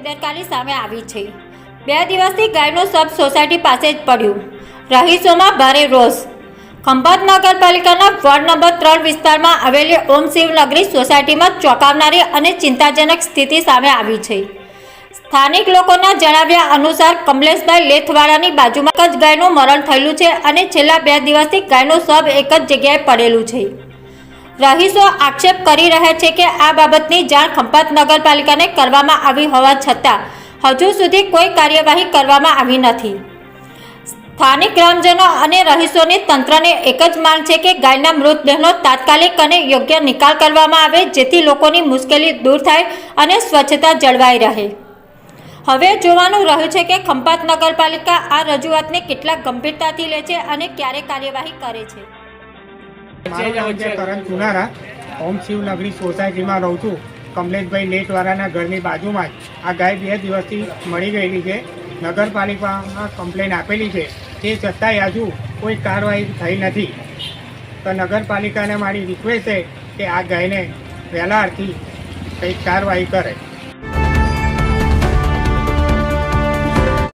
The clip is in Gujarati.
બેદરકારી સામે આવી છે। 2 દિવસથી ગાયનો શબ સોસાયટી પાસે જ પડ્યું, રહીશોમાં ભારે રોષ। ખંભાત નગરપાલિકાના વોર્ડ નંબર 3 વિસ્તારમાં આવેલી ઓમ શિવનગરી સોસાયટીમાં ચોંકાવનારી અને ચિંતાજનક સ્થિતિ સામે આવી છે। સ્થાનિક લોકોના જણાવ્યા અનુસાર કમલેશભાઈ લેથવાળાની બાજુમાં જ ગાયનું મરણ થયેલું છે અને છેલ્લા 2 દિવસથી ગાયનું શબ એક જ જગ્યાએ પડેલું છે। રહીશો આક્ષેપ કરી રહ્યા છે કે આ બાબતની જાણ ખંભાત નગરપાલિકાને કરવામાં આવી હોવા છતાં હજુ સુધી કોઈ કાર્યવાહી કરવામાં આવી નથી। સ્થાનિક ગ્રામજનો અને રહીશોની તંત્રને એક જ માંગ છે કે ગાયના મૃતદેહનો તાત્કાલિક અને યોગ્ય નિકાલ કરવામાં આવે, જેથી લોકોની મુશ્કેલી દૂર થાય અને સ્વચ્છતા જળવાઈ રહે। હવે જોવાનું રહ્યું છે કે ખંભાત નગરપાલિકા આ રજૂઆતને કેટલા ગંભીરતાથી લે છે અને ક્યારે કાર્યવાહી કરે છે। મારું નામ છે કરણ ચુનારા, ઓમ શિવનગરી સોસાયટીમાં રહું છું। કમલેશભાઈ લેટવાળાના ઘરની બાજુમાં જ આ ગાય 2 દિવસથી મળી ગયેલી છે। નગરપાલિકામાં કમ્પ્લેન આપેલી છે, તે છતાંય હજુ કોઈ કાર્યવાહી થઈ નથી। તો નગરપાલિકાને મારી રિક્વેસ્ટ છે કે આ ગાયને વહેલાથી કંઈક કાર્યવાહી કરે।